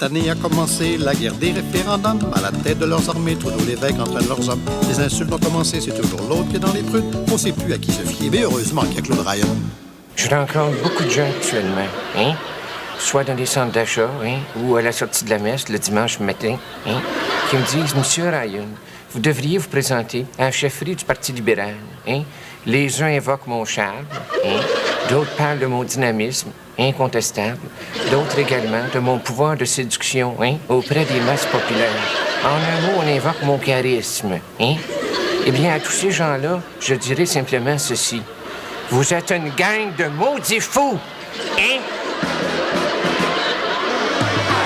Cette année a commencé la guerre des référendums. À la tête de leurs armées, Trudeau l'évêque entraîne leurs hommes. Les insultes ont commencé, c'est toujours l'autre qui est dans les prudes. On sait plus à qui se fier, mais heureusement qu'il y a Claude Ryan. Je rencontre beaucoup de gens actuellement, hein? Soit dans des centres d'achat, hein? Ou à la sortie de la messe le dimanche matin, hein? Qui me disent, Monsieur Ryan, vous devriez vous présenter à la chefferie du Parti libéral, hein? Les uns évoquent mon charme, hein? D'autres parlent de mon dynamisme incontestable, d'autres également de mon pouvoir de séduction, hein? Auprès des masses populaires. En un mot, on invoque mon charisme, hein? Eh bien, à tous ces gens-là, je dirais simplement ceci. Vous êtes une gang de maudits fous, hein?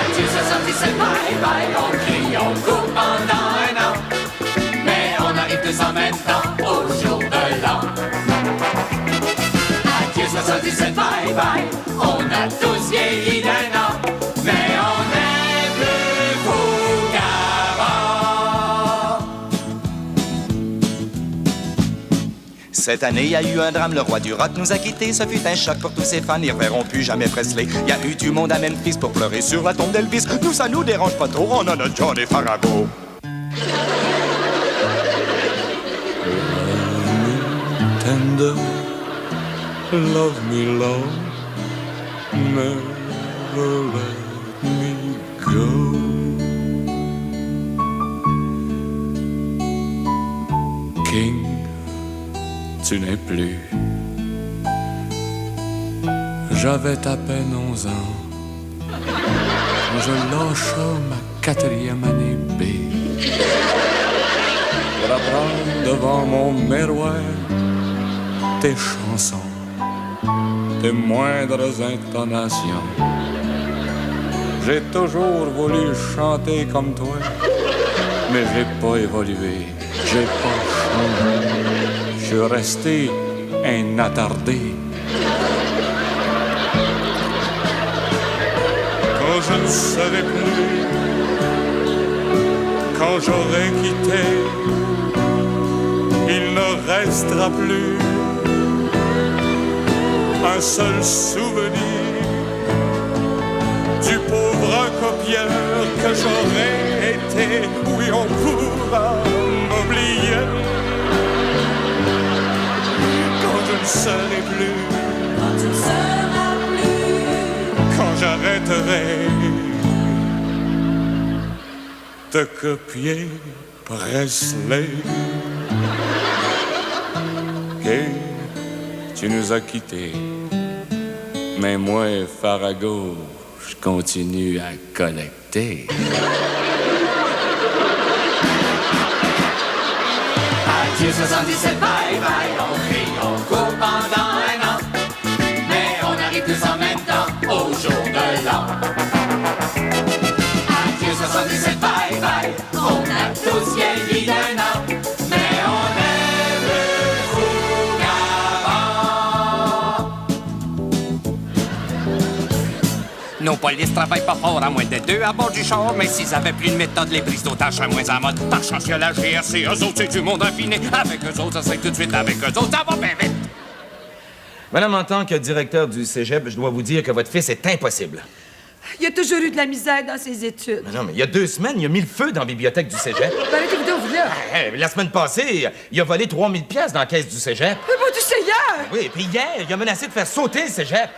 Adieu 77, bye bye, on crie, on court pendant un an. Mais on arrive tous en même temps au jour de l'an. Adieu 77, bye bye, on a tous vieilli d'un an. Mais on est plus fous qu'avant. Cette année, il y a eu un drame, le roi du rock nous a quittés. Ce fut un choc pour tous ses fans, ils reverront plus jamais Presley. Il y a eu du monde à Memphis pour pleurer sur la tombe d'Elvis. Nous, ça nous dérange pas trop, on a notre Johnny Farago. Tender, love me long, never let me go. King, tu n'es plus. J'avais à peine 11 ans quand je lâcha ma 4e année B pour apprendre devant mon miroir tes chansons, tes moindres intonations. J'ai toujours voulu chanter comme toi, mais j'ai pas évolué, j'ai pas changé. Je suis resté un attardé. Quand je ne serai plus, quand j'aurai quitté, il ne restera plus un seul souvenir du pauvre copieur que j'aurais été. Oui, on pourra m'oublier quand je ne serai plus, Quand tu ne seras plus, quand j'arrêterai de copier Presley. Et tu nous as quittés, mais moi, Farago, je continue à collecter. Adieu 77, bye bye, on crie, on court pendant un an. Mais on arrive tous en même temps au jour de l'an. Adieu 77, bye bye, on a tous vieilli d'un an. Mais on est plus fous qu'avant. Nos polices travaillent pas fort à moins de 2 à bord du char, mais s'ils avaient plus de méthode, les prises d'otages seraient moins en mode. Par chance, il y a la GRC, eux autres, c'est du monde infini. Avec eux autres, ça c'est tout de suite, avec eux autres, ça va bien vite. Madame, en tant que directeur du cégep, je dois vous dire que votre fils est impossible. Il a toujours eu de la misère dans ses études. Mais non, mais il y a 2 semaines, il a mis le feu dans la bibliothèque du cégep. Ben, arrêtez-vous donc, là. La semaine passée, il a volé 3000 pièces dans la caisse du cégep. Mais bon, du Seigneur! Oui, puis hier, il a menacé de faire sauter le cégep.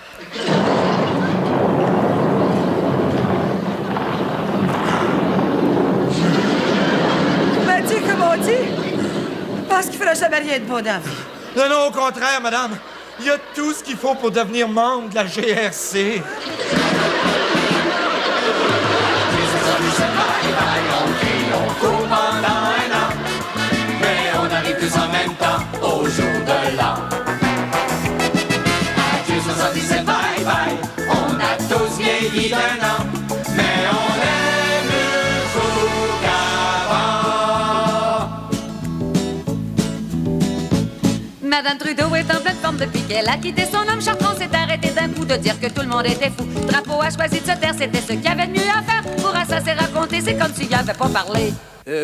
Ben, dis comme on dit. Je pense qu'il fera jamais rien de bon dans la vie. Non, non, au contraire, madame. Il y a tout ce qu'il faut pour devenir membre de la GRC. On crie, on court pendant un an. Mais on arrive tous en même temps au jour de l'an. Adieu 77, bye bye, on a tous vieilli d'un an. Mais on est plus fous qu'avant. Madame Trudeau est en pleine forme depuis qu'elle a quitté son homme Chartrand. S'est arrêté d'un coup de dire que tout le monde était fou. Drapeau a choisi de se taire, c'était ce qu'il y avait de mieux à faire. Bourassa s'est raconté, c'est comme s'il n'y avait pas parlé.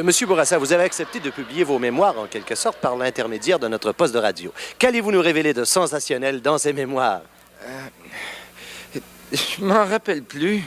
Monsieur Bourassa, vous avez accepté de publier vos mémoires, en quelque sorte, par l'intermédiaire de notre poste de radio. Qu'allez-vous nous révéler de sensationnel dans ces mémoires? Je m'en rappelle plus.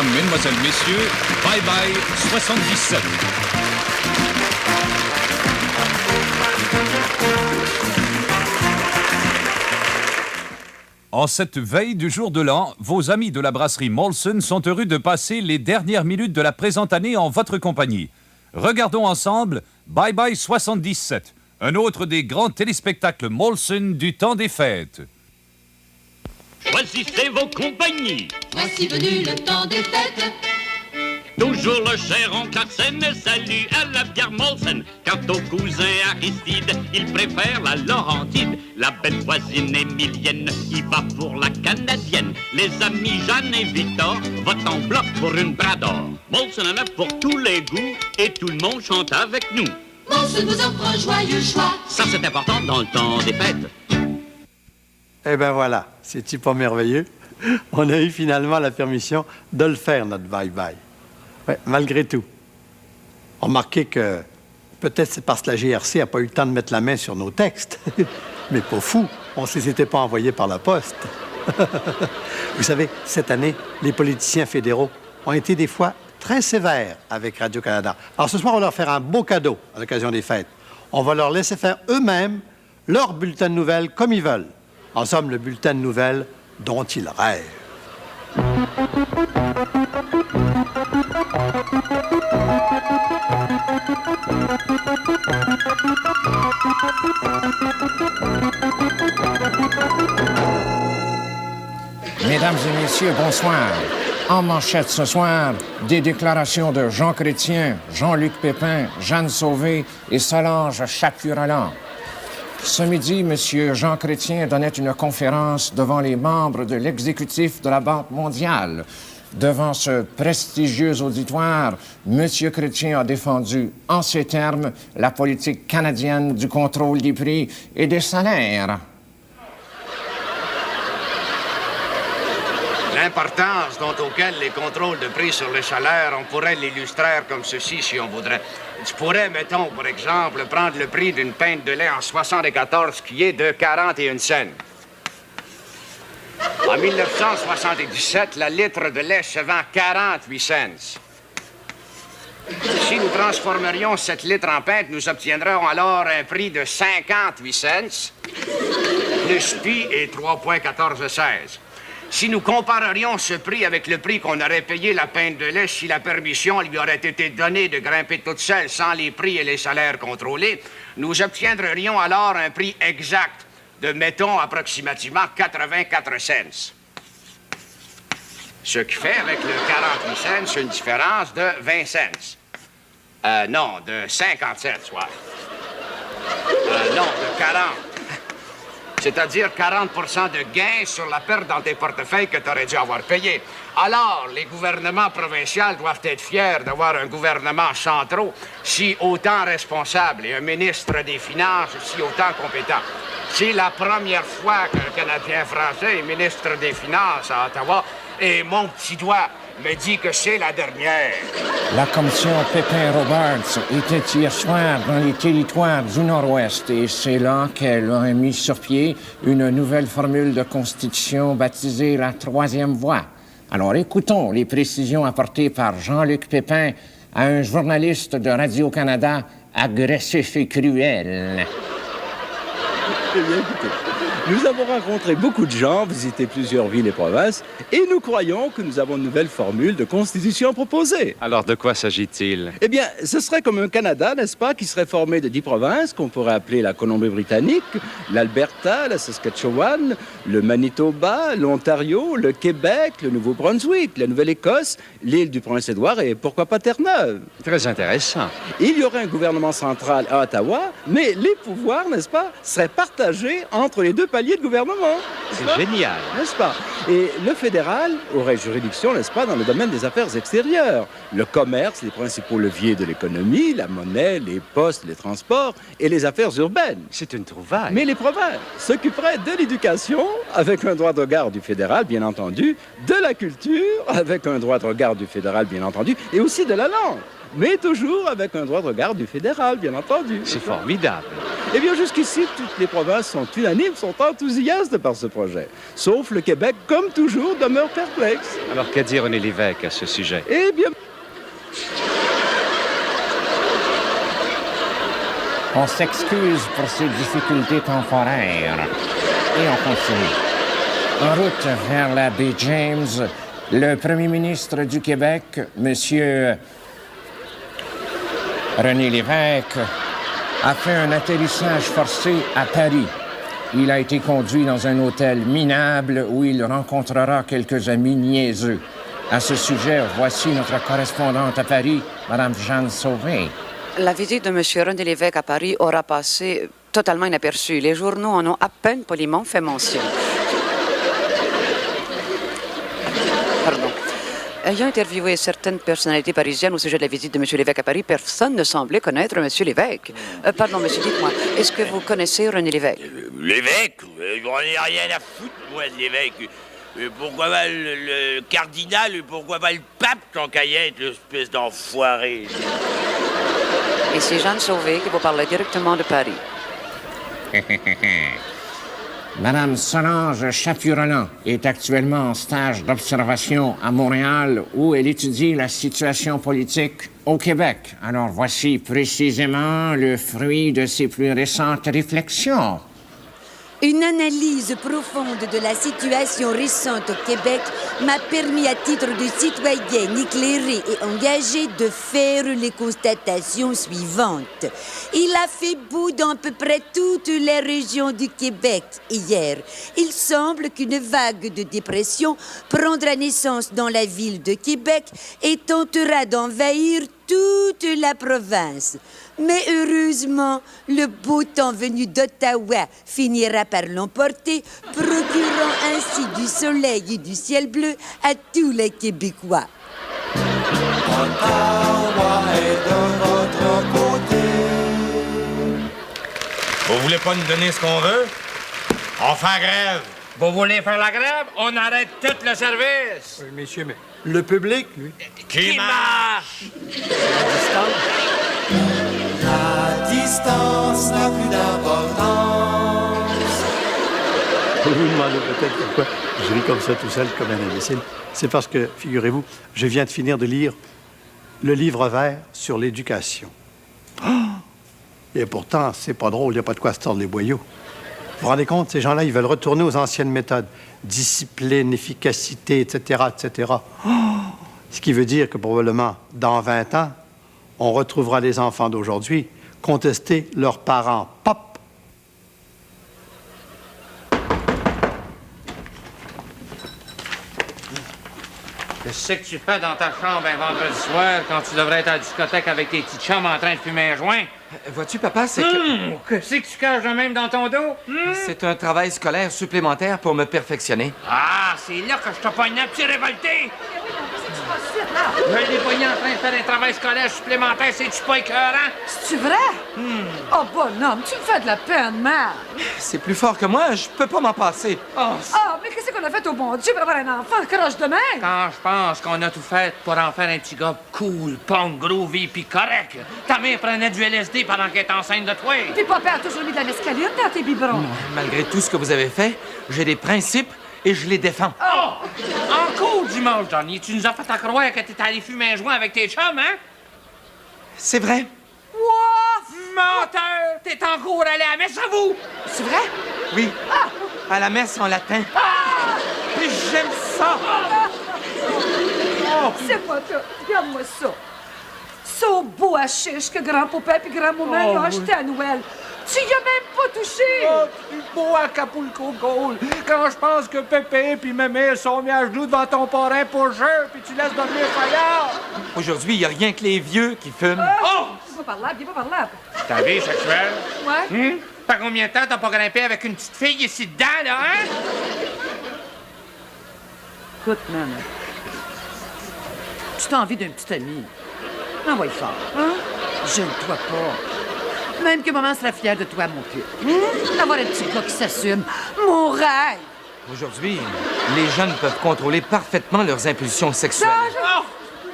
Mesdames, Mesdemoiselles, Messieurs, Bye Bye 77. En cette veille du jour de l'an, vos amis de la brasserie Molson sont heureux de passer les dernières minutes de la présente année en votre compagnie. Regardons ensemble Bye Bye 77, un autre des grands téléspectacles Molson du temps des fêtes. Choisissez vos compagnies. Voici venu le temps des fêtes. Toujours le cher oncle Arsène, salut à la bière Molson. Quant au cousin Aristide, il préfère la Laurentide. La belle voisine Émilienne, il va pour la canadienne. Les amis Jeanne et Victor votent en bloc pour une Brador. Molson en a pour tous les goûts et tout le monde chante avec nous. Molson vous offre un joyeux choix. Ça, c'est important dans le temps des fêtes. Eh bien voilà, c'est-tu pas merveilleux? On a eu finalement la permission de le faire, notre bye-bye. Ouais, malgré tout. Remarquez que peut-être c'est parce que la GRC n'a pas eu le temps de mettre la main sur nos textes. Mais pas fou, on ne se les était pas envoyés par la poste. Vous savez, cette année, les politiciens fédéraux ont été des fois très sévères avec Radio-Canada. Alors ce soir, on va leur faire un beau cadeau à l'occasion des fêtes. On va leur laisser faire eux-mêmes leur bulletin de nouvelles comme ils veulent. En somme, le bulletin de nouvelles dont ils rêvent. Mesdames et messieurs, bonsoir. En manchette ce soir, des déclarations de Jean Chrétien, Jean-Luc Pépin, Jeanne Sauvé et Solange Chaput-Roland. Ce midi, M. Jean Chrétien donnait une conférence devant les membres de l'exécutif de la Banque mondiale. Devant ce prestigieux auditoire, M. Chrétien a défendu, en ces termes, la politique canadienne du contrôle des prix et des salaires. L'importance auquel les contrôles de prix sur les salaires, on pourrait l'illustrer comme ceci si on voudrait. Tu pourrais, mettons, par exemple, prendre le prix d'une pinte de lait en 74 qui est de 41 cents. En 1977, la litre de lait se vend 48 cents. Si nous transformerions cette litre en pinte, nous obtiendrions alors un prix de 58 cents, plus pi et 3,1416. Si nous comparerions ce prix avec le prix qu'on aurait payé la pinte de lait si la permission lui aurait été donnée de grimper toute seule sans les prix et les salaires contrôlés, nous obtiendrions alors un prix exact de, mettons, approximativement 84 cents. Ce qui fait, avec le 48 cents, une différence de 20 cents. Non, de 50 cents, ouais. Non, de 40. C'est-à-dire 40 % de gain sur la perte dans tes portefeuilles que tu aurais dû avoir payé. Alors, les gouvernements provinciaux doivent être fiers d'avoir un gouvernement central si autant responsable et un ministre des Finances si autant compétent. C'est la première fois qu'un Canadien français est ministre des Finances à Ottawa et mon petit doigt me dit que c'est la dernière. La commission Pépin-Roberts était hier soir dans les territoires du Nord-Ouest et c'est là qu'elle a mis sur pied une nouvelle formule de constitution baptisée la troisième voie. Alors écoutons les précisions apportées par Jean-Luc Pépin à un journaliste de Radio-Canada agressif et cruel. Eh bien, écoutez, nous avons rencontré beaucoup de gens, visité plusieurs villes et provinces, et nous croyons que nous avons une nouvelle formule de constitution proposée. Alors, de quoi s'agit-il? Eh bien, ce serait comme un Canada, n'est-ce pas, qui serait formé de 10 provinces, qu'on pourrait appeler la Colombie-Britannique, l'Alberta, la Saskatchewan, le Manitoba, l'Ontario, le Québec, le Nouveau-Brunswick, la Nouvelle-Écosse, l'île du Prince-Édouard et pourquoi pas Terre-Neuve. Très intéressant. Il y aurait un gouvernement central à Ottawa, mais les pouvoirs, n'est-ce pas, seraient partagés entre les deux paliers de gouvernement. C'est génial. N'est-ce pas? Et le fédéral aurait juridiction, n'est-ce pas, dans le domaine des affaires extérieures. Le commerce, les principaux leviers de l'économie, la monnaie, les postes, les transports et les affaires urbaines. C'est une trouvaille. Mais les provinces s'occuperaient de l'éducation, avec un droit de regard du fédéral, bien entendu, de la culture, avec un droit de regard du fédéral, bien entendu, et aussi de la langue. Mais toujours avec un droit de regard du fédéral, bien entendu. C'est formidable. Eh bien, jusqu'ici, toutes les provinces sont unanimes, sont enthousiastes par ce projet. Sauf le Québec, comme toujours, demeure perplexe. Alors, qu'a dit René Lévesque à ce sujet? Eh bien... On s'excuse pour ces difficultés temporaires. Et on continue. En route vers la baie James, le premier ministre du Québec, M. René Lévesque, a fait un atterrissage forcé à Paris. Il a été conduit dans un hôtel minable où il rencontrera quelques amis niaiseux. À ce sujet, voici notre correspondante à Paris, Mme Jeanne Sauvé. La visite de M. René Lévesque à Paris aura passé totalement inaperçue. Les journaux en ont à peine poliment fait mention. Pardon. Ayant interviewé certaines personnalités parisiennes au sujet de la visite de M. Lévesque à Paris, personne ne semblait connaître M. Lévesque. Pardon, monsieur, dites-moi, est-ce que vous connaissez René Lévesque? L'évêque? J'en ai rien à foutre, moi, de l'évêque. Pourquoi pas le cardinal, pourquoi pas le pape, tant qu'à y être, l'espèce d'enfoiré? Et c'est Jeanne Sauvé qui vous parle directement de Paris. Madame Solange Chapureland est actuellement en stage d'observation à Montréal où elle étudie la situation politique au Québec. Alors voici précisément le fruit de ses plus récentes réflexions. Une analyse profonde de la situation récente au Québec m'a permis, à titre de citoyenne éclairée et engagée, de faire les constatations suivantes. Il a fait beau dans à peu près toutes les régions du Québec hier. Il semble qu'une vague de dépression prendra naissance dans la ville de Québec et tentera d'envahir toute la province. Mais heureusement, le beau temps venu d'Ottawa finira par l'emporter, procurant ainsi du soleil et du ciel bleu à tous les Québécois. Ottawa est de votre côté. Vous voulez pas nous donner ce qu'on veut? On fait grève. Vous voulez faire la grève? On arrête tout le service. Oui, messieurs, mais le public, lui... Qui marche? La distance n'a plus d'importance. Vous vous demandez peut-être pourquoi je ris comme ça tout seul, comme un imbécile. C'est parce que, figurez-vous, je viens de finir de lire le livre vert sur l'éducation. Oh! Et pourtant, c'est pas drôle, il n'y a pas de quoi se tordre les boyaux. Vous vous rendez compte, ces gens-là, ils veulent retourner aux anciennes méthodes. Discipline, efficacité, etc., etc. Oh! Ce qui veut dire que probablement, dans 20 ans, on retrouvera les enfants d'aujourd'hui contester leurs parents. Pop! Qu'est-ce que tu fais dans ta chambre un vendredi soir quand tu devrais être à la discothèque avec tes petits chums en train de fumer un joint? Vois-tu, papa, c'est que... Qu'est-ce que tu caches de même dans ton dos? C'est un travail scolaire supplémentaire pour me perfectionner. Ah, c'est là que je te pogne un petit révolté! Je l'ai pogné en train de faire un travail scolaire supplémentaire, c'est-tu pas écœurant? C'est-tu vrai? Oh, bonhomme, tu me fais de la peine, man! C'est plus fort que moi, je peux pas m'en passer. Mais qu'est-ce qu'on a fait au bon Dieu pour avoir un enfant croche de main? Quand je pense qu'on a tout fait pour en faire un petit gars cool, punk, groovy pis correct. Ta mère prenait du LSD pendant qu'elle est enceinte de toi. Puis papa a toujours mis de la mescaline dans tes biberons. Malgré tout ce que vous avez fait, j'ai des principes et je les défends. Oh! Encore dimanche dernier, tu nous as fait croire que t'étais allé fumer un joint avec tes chums, hein? C'est vrai. What? Menteur! T'es encore allé à la messe, à vous! C'est vrai? Oui. À la messe en latin. Et j'aime ça! C'est pas tout. Regarde-moi ça. Ça beau à chiche que grand-papa et grand-maman lui ont acheté à Noël. Tu y as même pas touché! Oh, tu beau Acapulco Gold! Quand je pense que Pépé et Mémé sont mis à genoux devant ton parrain pour jeu, puis tu laisses dormir Fayard! Aujourd'hui, il n'y a rien que les vieux qui fument. Oh! Viens pas par là, viens pas par là. Ta vie sexuelle? Ouais? Par combien de temps t'as pas grimpé avec une petite fille ici dedans, là, hein? Écoute, man. Tu t'as envie d'un petit ami. Envoie fort, hein? Gêne-toi pas. Même que maman sera fière de toi, mon cul. D'avoir un petit gars qui s'assume. Mon rêve! Aujourd'hui, les jeunes peuvent contrôler parfaitement leurs impulsions sexuelles.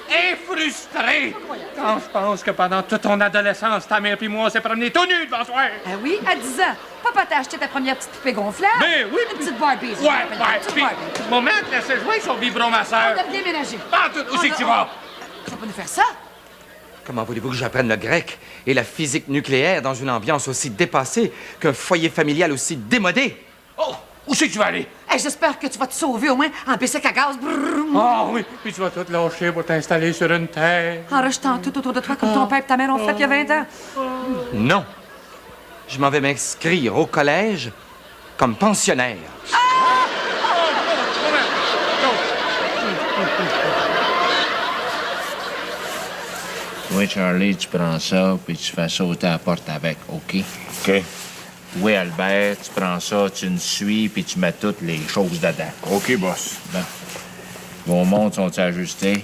et frustré quand je pense que pendant toute ton adolescence, ta mère puis moi, on s'est promenés tout nus devant toi. Ah oui, à 10 ans. Papa t'a acheté ta première petite poupée gonflable. Mais oui. Une petite Barbie. Ouais. Puis, maman te laissait jouer son vibromasseur. On a bien ménagé. Pas tout. Où c'est que tu vas? Tu vas pas nous faire ça? Comment voulez-vous que j'apprenne le grec et la physique nucléaire dans une ambiance aussi dépassée qu'un foyer familial aussi démodé? Oh, où c'est que tu vas aller? Hey, j'espère que tu vas te sauver au moins en bicycle à gaz. Ah oui, puis tu vas tout lâcher pour t'installer sur une terre. En rejetant tout autour de toi comme ton père et ta mère ont fait il y a 20 ans. Non. Je m'en vais m'inscrire au collège comme pensionnaire. Oui, Charlie, tu prends ça, puis tu fais sauter la porte avec, OK? OK. Oui, Albert, tu prends ça, tu me suis, puis tu mets toutes les choses dedans. OK, boss. Bon. Vos montres sont ajustées?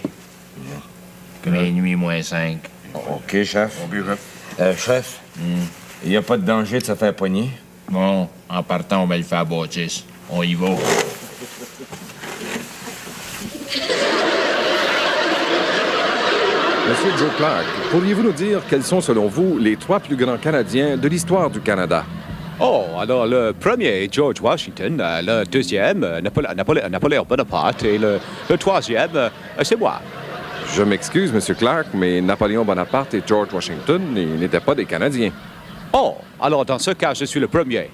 Minuit moins 5. OK, chef. OK, chef. Chef, il n'y a pas de danger de se faire pogner? Bon, en partant, on met le fait à bâtisse. On y va. Monsieur Joe Clark, pourriez-vous nous dire quels sont, selon vous, les 3 plus grands Canadiens de l'histoire du Canada? Oh, alors le premier, George Washington, le deuxième, Napoléon Bonaparte, et le troisième, c'est moi. Je m'excuse, Monsieur Clark, mais Napoléon Bonaparte et George Washington n'étaient pas des Canadiens. Oh, alors dans ce cas, je suis le premier.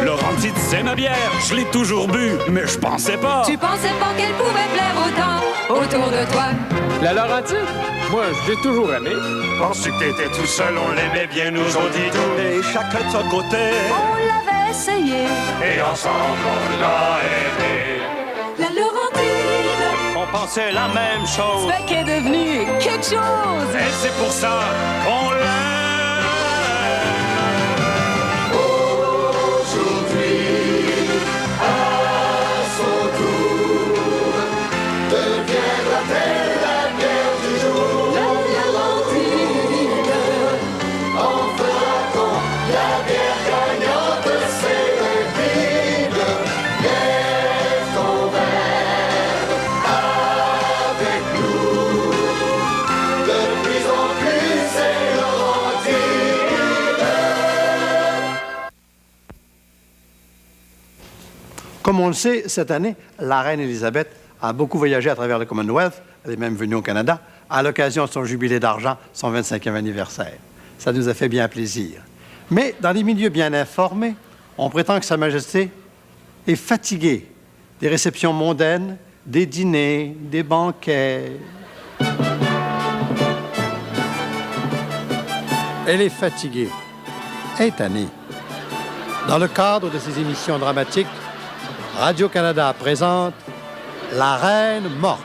Laurentide, c'est ma bière. Je l'ai toujours bu, mais je pensais pas. Tu pensais pas qu'elle pouvait plaire autant autour de toi? La Laurentide? Moi, j'ai toujours aimé. Penses-tu que t'étais tout seul? On l'aimait bien, nous autres et tout. Et chacun de son côté. On l'avait essayé. Et ensemble, on l'a aimé. La Laurentide. On pensait la même chose. C'est qu'elle est devenue quelque chose. Et c'est pour ça qu'on l'aime. Comme on le sait, cette année, la reine Élisabeth a beaucoup voyagé à travers le Commonwealth. Elle est même venue au Canada à l'occasion de son jubilé d'argent, son 25e anniversaire. Ça nous a fait bien plaisir. Mais dans les milieux bien informés, on prétend que Sa Majesté est fatiguée des réceptions mondaines, des dîners, des banquets. Elle est fatiguée, étonnée. Dans le cadre de ses émissions dramatiques, Radio-Canada présente La Reine morte.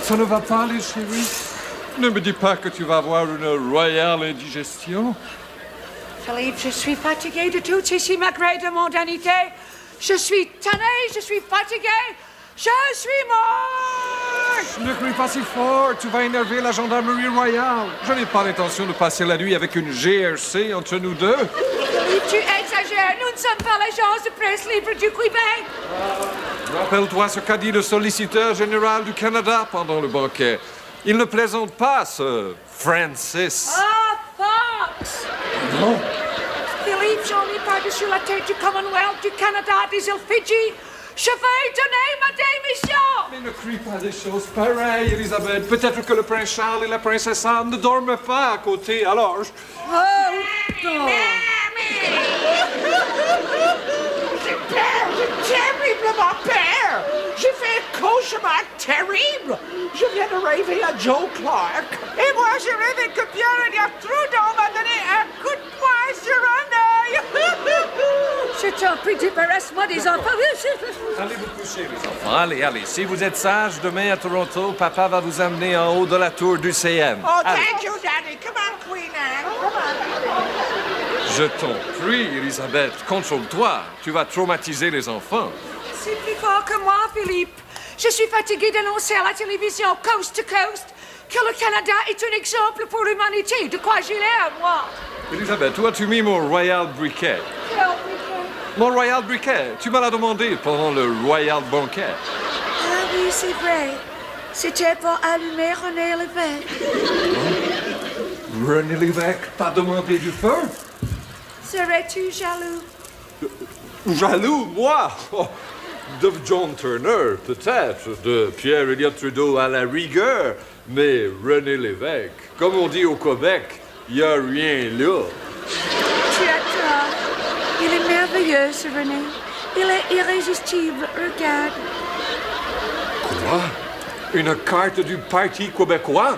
Ça ne va pas, les chéris? Ne me dis pas que tu vas avoir une royale indigestion. Philippe, je suis fatiguée de toute ici malgré de mondanité. Je suis tannée, je suis fatiguée. Je suis mort! Ne crie pas si fort, tu vas énerver la gendarmerie royale. Je n'ai pas l'intention de passer la nuit avec une GRC entre nous deux. Philippe, tu exagères. Nous ne sommes pas l'agence de presse libre du Québec. Rappelle-toi ce qu'a dit le solliciteur général du Canada pendant le banquet. Il ne plaisante pas, ce Francis. Ah, Fox! Non. Philippe, j'en ai par-dessus la tête du Commonwealth, du Canada, des îles Fidji. Je vais donner ma démission! Mais ne crie pas des choses pareilles, Elisabeth. Peut-être que le prince Charles et la princesse Anne ne dorment pas à côté, alors... Oh, non! J'ai peur, j'ai terriblement peur. J'ai fait un cauchemar terrible. Je viens de rêver à Joe Clark. Et moi, j'ai rêvé que Pierre Trudeau m'a donné un coup de poing sur un œil. Je t'en prie, débarrasse-moi des enfants. Allez vous coucher, les enfants. Allez, allez. Si vous êtes sages, demain à Toronto, papa va vous amener en haut de la tour du CN. Oh, thank you, Daddy. Come on, Queen Anne. Come on. Je t'en prie, Elisabeth, contrôle-toi. Tu vas traumatiser les enfants. C'est plus fort que moi, Philippe. Je suis fatiguée d'annoncer à la télévision Coast to Coast que le Canada est un exemple pour l'humanité. De quoi j'ai l'air, moi? Elisabeth, où as-tu mis mon royal briquet? Mon royal briquet, tu me l'as demandé pendant le royal banquet. Ah oui, c'est vrai. C'était pour allumer René Lévesque. René Lévesque t'a demandé du feu? Serais-tu jaloux? Jaloux, moi? Oh, de John Turner, peut-être, de Pierre Elliott Trudeau à la rigueur, mais René Lévesque, comme on dit au Québec, il n'y a rien là. Tu as tort. Il est merveilleux, ce René. Il est irrésistible, regarde. Quoi? Une carte du Parti québécois?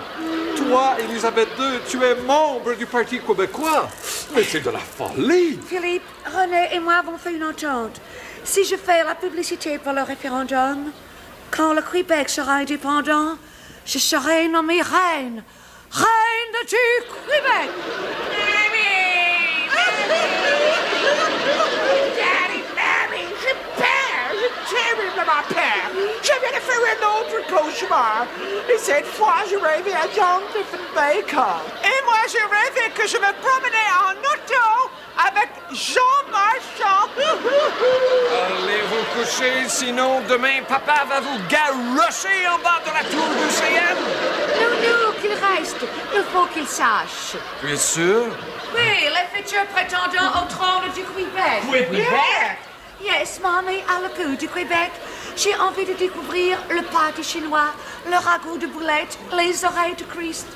Toi, Elisabeth II, tu es membre du Parti québécois. Mais c'est de la folie. Philippe, René et moi avons fait une entente. Si je fais la publicité pour le référendum, quand le Québec sera indépendant, je serai nommée reine. Reine du Québec. Daddy, Mammy, je perds, je terriblement perds. Je viens de faire un autre cauchemar. Et cette fois, je rêvais à John Diefenbaker. Et moi, je rêvais que je me promenais en auto avec Jean Marchand. Allez vous coucher, sinon demain, papa va vous garrocher en bas de la tour du CN. Non, qu'il reste. Il faut qu'il sache. Tu es sûr? Oui, le futur prétendant au trône du Québec. Québec? Yes, mamie, à le goût du Québec. J'ai envie de découvrir le pâté chinois, le ragoût de boulette, les oreilles de Christ.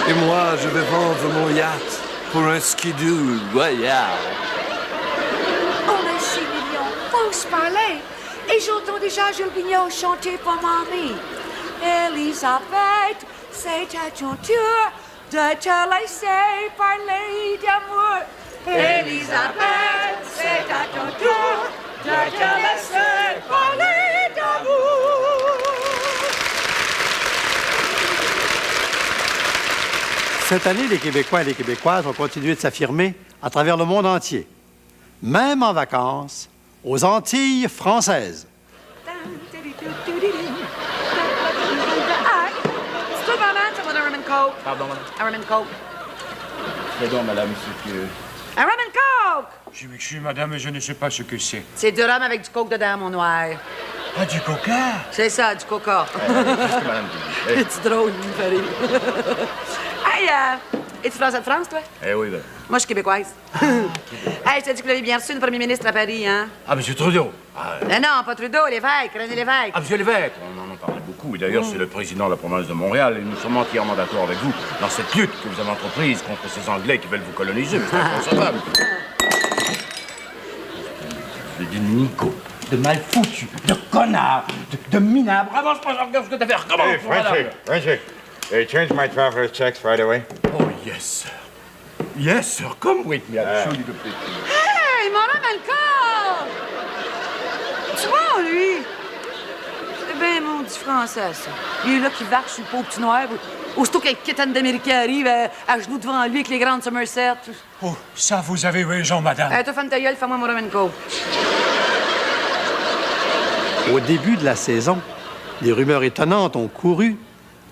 Et moi, je vais vendre mon yacht pour un skidoo royal. On est 6 millions, faut se parler. Et j'entends déjà Jules Vigneault chanter pour mamie. Elisabeth, c'est à ton tour de te laisser parler d'amour. Elisabeth, c'est à ton tour de te laisser parler d'amour. Cette année, les Québécois et les Québécoises ont continué de s'affirmer à travers le monde entier, même en vacances, aux Antilles françaises. C'est tout, maman, ça va d'un rum and coke. Pardon, madame. Un rum and coke. Pardon, madame, c'est que... Un rum and coke! Je suis madame, je ne sais pas ce que c'est. C'est du rhum avec du coke dedans, mon noir. Ah, du coca? C'est ça, du coca. Qu'est-ce que madame dit? C'est drôle, il me fait rire. Hey, es-tu Français de France, toi? Eh oui, ben. Moi, je suis québécoise. Hey, je t'ai dit que vous l'avez bien reçu, le premier ministre à Paris, hein? Ah, monsieur Trudeau. Ah, Non, pas Trudeau, Lévesque, René Lévesque. ah, monsieur Lévesque. On en parle beaucoup. Et d'ailleurs, c'est le président de la province de Montréal. Et nous sommes entièrement d'accord avec vous dans cette lutte que vous avez entreprise contre ces Anglais qui veulent vous coloniser. C'est inconcevable. De Nico, de mal foutu, de connard, de minable. Avance pas, je regarde ce que t'as fait. Recommence, Hey, Frenchie, they changed my traveler's checks right away. Oh, yes, sir. Yes, sir. Come with me. I'll show you the place. Hey, mon homme encore! Tu vois, lui? C'est bien maudit français, ça. Lui, là, qui varche sur le pauvre petit noir. Aussitôt qu'un kitten d'Américain arrive, à genoux devant lui avec les grandes Somerset. Oh, ça, vous avez raison, madame. Toi, femme ta gueule, fais-moi mon rum and coke. Au début de la saison, des rumeurs étonnantes ont couru,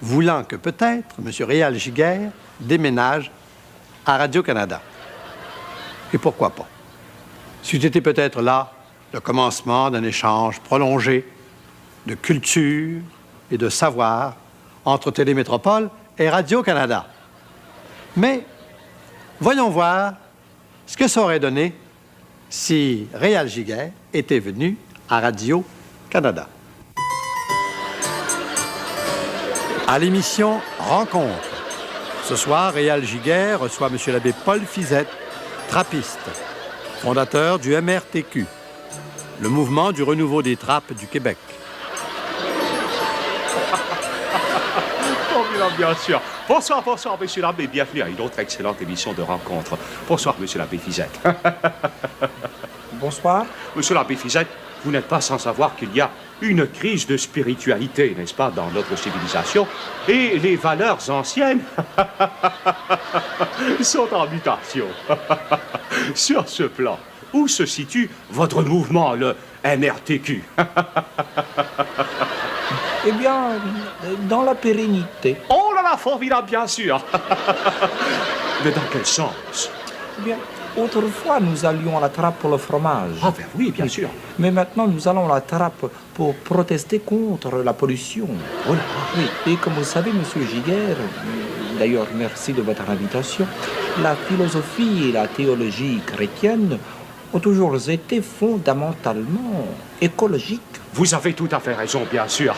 voulant que peut-être M. Réal Giguère déménage à Radio-Canada. Et pourquoi pas? C'eût été peut-être là le commencement d'un échange prolongé de culture et de savoir entre Télémétropole et Radio-Canada. Mais voyons voir ce que ça aurait donné si Réal Giguère était venu à Radio-Canada. À l'émission Rencontre, ce soir, Réal Giguère reçoit M. l'abbé Paul Fizette, trappiste, fondateur du MRTQ, le mouvement du renouveau des trappes du Québec. Oh, bien sûr. Bonsoir, monsieur l'abbé. Bienvenue à une autre excellente émission de Rencontre. Bonsoir, monsieur l'abbé Fizette. Bonsoir. Monsieur l'abbé Fizette, vous n'êtes pas sans savoir qu'il y a une crise de spiritualité, n'est-ce pas, dans notre civilisation, et les valeurs anciennes sont en mutation. Sur ce plan, où se situe votre mouvement, le NRTQ. Eh bien, dans la pérennité. Oh là là, formidable, bien sûr. Mais dans quel sens? Eh bien, autrefois, nous allions à la trappe pour le fromage. Ah ben oui, bien sûr. Mais maintenant, nous allons à la trappe pour protester contre la pollution. Oh là. Oui, et comme vous savez, Monsieur Giguère, d'ailleurs, merci de votre invitation, la philosophie et la théologie chrétienne ont toujours été fondamentalement écologiques. Vous avez tout à fait raison, bien sûr.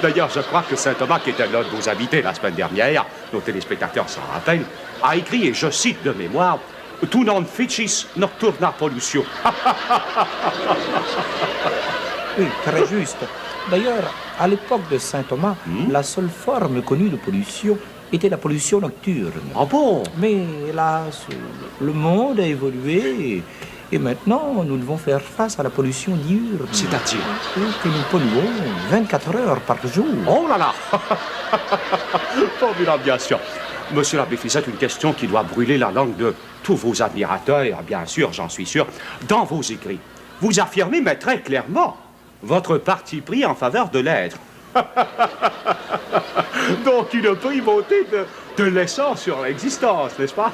D'ailleurs, je crois que saint Thomas, qui était l'un de vos invités la semaine dernière, nos téléspectateurs s'en rappellent, a écrit, et je cite de mémoire, « Tu non ficis nocturna pollution ». Oui, très juste. D'ailleurs, à l'époque de saint Thomas, la seule forme connue de pollution était la pollution nocturne. Ah bon? Mais hélas, le monde a évolué et maintenant nous devons faire face à la pollution diurne. C'est-à-dire? Que nous polluons 24 heures par jour. Oh là là. Formidable, bien sûr. Monsieur l'abbé Fizette, une question qui doit brûler la langue de tous vos admirateurs, bien sûr, j'en suis sûr. Dans vos écrits, vous affirmez, mais très clairement, votre parti pris en faveur de l'être. Donc une primauté de l'essence sur l'existence, n'est-ce pas?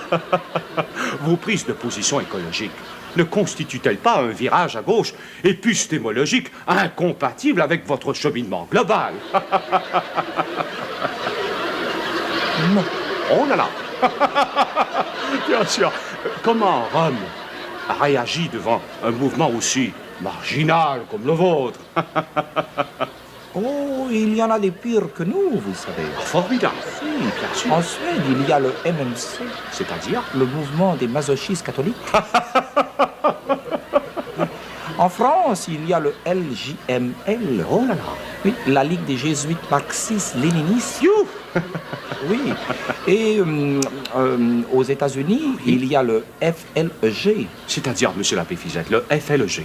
Vos prises de position écologiques ne constituent-elles pas un virage à gauche épistémologique incompatible avec votre cheminement global? Non. Oh là là. Bien sûr. Comment Rome a réagi devant un mouvement aussi marginal comme le vôtre? Oh, il y en a des pires que nous, vous savez. Formidable. Oui, bien sûr. En Suède, il y a le MMC. C'est-à-dire? Le mouvement des masochistes catholiques. En France, il y a le LJML. Oh là là. Oui, la Ligue des jésuites marxistes-léninistes. Oui. Et aux États-Unis, il y a le FLEG. C'est-à-dire, monsieur l'abbé Fizette, le FLEG.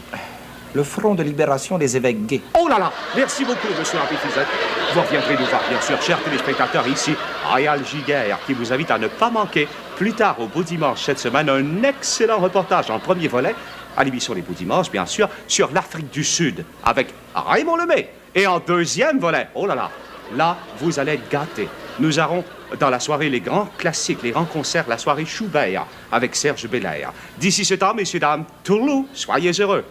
Le Front de libération des évêques gays. Oh là là! Merci beaucoup, monsieur l'abbé Fizette. Vous reviendrez nous voir, bien sûr, chers téléspectateurs, ici, Réal Giguère, qui vous invite à ne pas manquer, plus tard, au Beau Dimanche, cette semaine, un excellent reportage en premier volet, à l'émission Les Beaux Dimanches, bien sûr, sur l'Afrique du Sud, avec Raymond Lemay. Et en deuxième volet, oh là là, là, vous allez être gâtés. Nous aurons dans la soirée les grands classiques, les grands concerts, la soirée Schubert avec Serge Belair. D'ici ce temps, messieurs, dames, Tourlou, soyez heureux.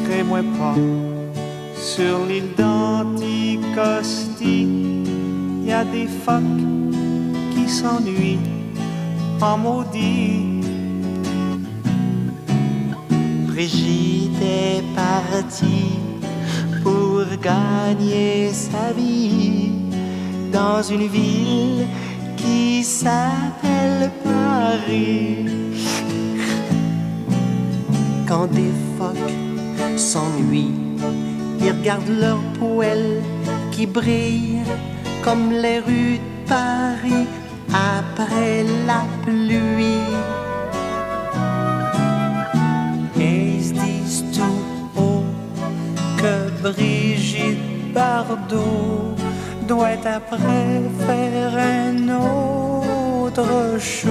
Crée-moi pas sur l'île d'Anticosti. Y a des phoques qui s'ennuient en maudit. Brigitte est partie pour gagner sa vie dans une ville qui s'appelle Paris. Quand des phoques s'ennuient, ils regardent leurs poêles qui brillent comme les rues de Paris après la pluie. Et ils se disent tout haut que Brigitte Bardot doit après faire un autre show.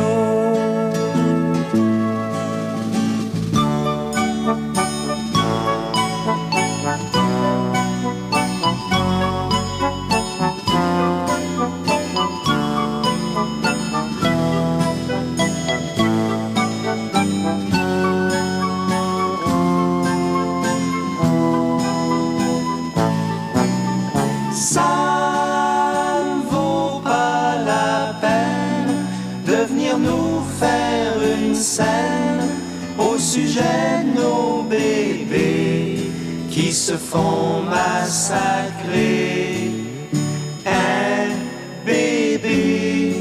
Au sujet de nos bébés qui se font massacrer. Un bébé,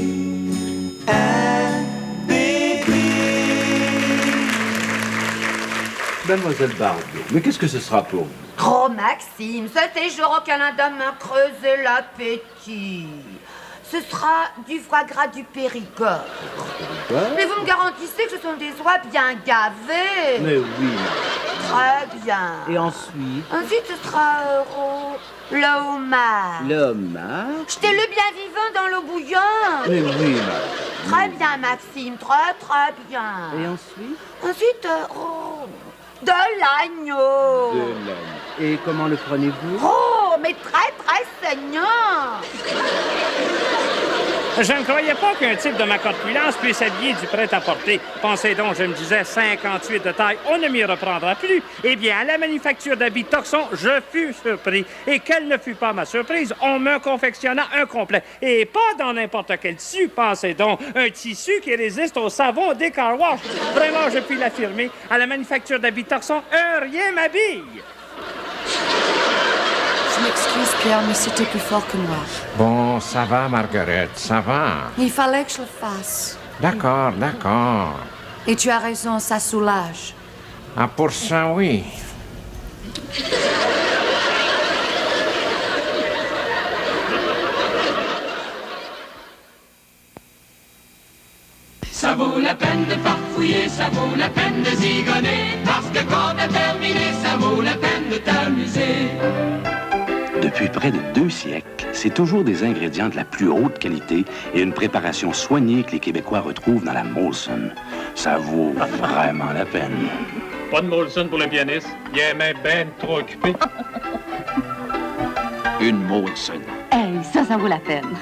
un bébé. Mademoiselle Bardot, mais qu'est-ce que ce sera pour vous? Oh, Maxime, ce séjour au Canada m'a creusé l'appétit. Ce sera du foie gras du Périgord. Mais vous me garantissez que ce sont des oies bien gavées. Mais oui. Très bien. Et ensuite? Ensuite, ce sera le homard. Le homard? Jetez-le bien vivant dans l'eau bouillante. Mais oui, madame. Très bien, Maxime, très bien. Et ensuite? Ensuite, de l'agneau. De l'agneau. Et comment le prenez-vous? Oh, mais très saignant. Je ne croyais pas qu'un type de ma corpulence puisse habiller du prêt-à-porter. Pensez donc, je me disais 58 de taille, on ne m'y reprendra plus. Eh bien, à la manufacture d'habits Toxon, je fus surpris. Et quelle ne fut pas ma surprise, on me confectionna un complet. Et pas dans n'importe quel tissu, pensez donc. Un tissu qui résiste au savon des car wash. Vraiment, je puis l'affirmer, à la manufacture d'habits Toxon, rien m'habille. Je m'excuse, Pierre, mais c'était plus fort que moi. Bon, ça va, Marguerite, ça va. Il fallait que je le fasse. D'accord. Et tu as raison, ça soulage. Ah, pour ça, oui. Ça vaut la peine de farfouiller, ça vaut la peine de zigonner, parce que quand t'as terminé, ça vaut la peine de t'amuser. Depuis près de 2 siècles, c'est toujours des ingrédients de la plus haute qualité et une préparation soignée que les Québécois retrouvent dans la Molson. Ça vaut vraiment la peine. Pas de Molson pour le pianiste. Il est même ben trop occupé. Une Molson. Hey, ça vaut la peine.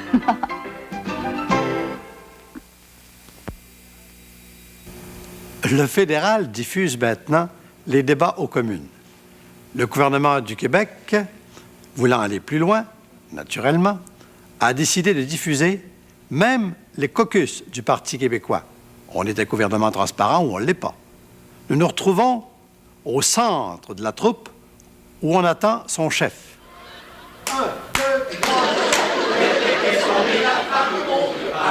Le fédéral diffuse maintenant les débats aux communes. Le gouvernement du Québec, voulant aller plus loin, naturellement, a décidé de diffuser même les caucus du Parti québécois. On est un gouvernement transparent ou on ne l'est pas. Nous nous retrouvons au centre de la troupe où on attend son chef. 1, 2, 3, les sont mis la flamme au monde à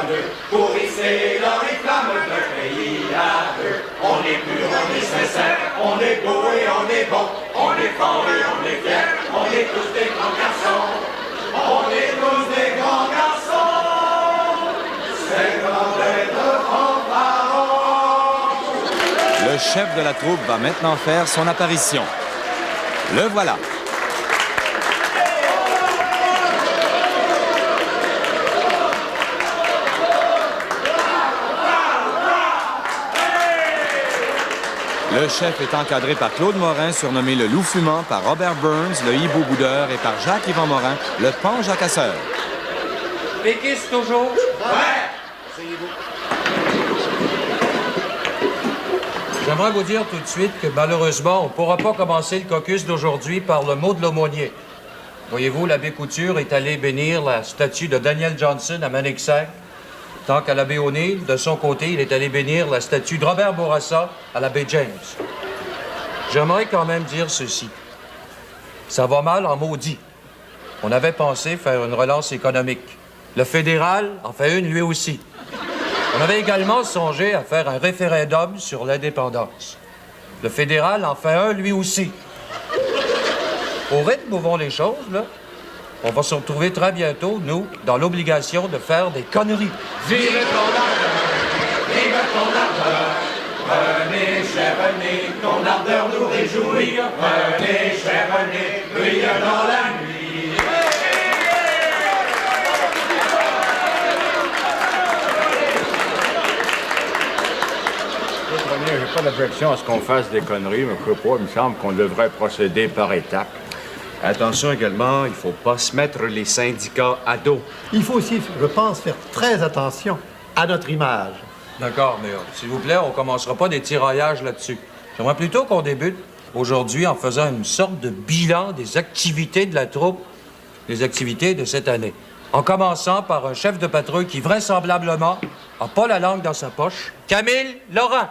1, 2, pour hisser leur réclame le pays à 2. On est pur, on est sincère, on est beau et on est bon, on est fort et on est fier, on est tous des grands garçons, on est tous des grands garçons, c'est grand d'être fanfaron. Le chef de la troupe va maintenant faire son apparition. Le voilà. Le chef est encadré par Claude Morin, surnommé le Loup Fumant, par Robert Burns, le Hibou Boudeur, et par Jacques-Yvan Morin, le Pan Jacasseur. Péquiste toujours? Ouais! J'aimerais vous dire tout de suite que malheureusement, on ne pourra pas commencer le caucus d'aujourd'hui par le mot de l'aumônier. Voyez-vous, l'abbé Couture est allé bénir la statue de Daniel Johnson à Manic-Sac, tant qu'à l'abbé O'Neill, de son côté, il est allé bénir la statue de Robert Bourassa à l'abbé James. J'aimerais quand même dire ceci. Ça va mal en maudit. On avait pensé faire une relance économique. Le fédéral en fait une lui aussi. On avait également songé à faire un référendum sur l'indépendance. Le fédéral en fait un lui aussi. Au rythme où vont les choses, là, on va se retrouver très bientôt, nous, dans l'obligation de faire des conneries. Vive ton ardeur, René, cher René, ton ardeur nous réjouit. René, cher René, brille dans la nuit. Je n'ai pas d'objection à ce qu'on fasse des conneries, mais je sais pas, il me semble qu'on devrait procéder par étapes. Attention également, il ne faut pas se mettre les syndicats à dos. Il faut aussi, je pense, faire très attention à notre image. D'accord, mais s'il vous plaît, on commencera pas des tiraillages là-dessus. J'aimerais plutôt qu'on débute aujourd'hui en faisant une sorte de bilan des activités de la troupe, des activités de cette année. En commençant par un chef de patrouille qui, vraisemblablement, n'a pas la langue dans sa poche, Camille Laurent.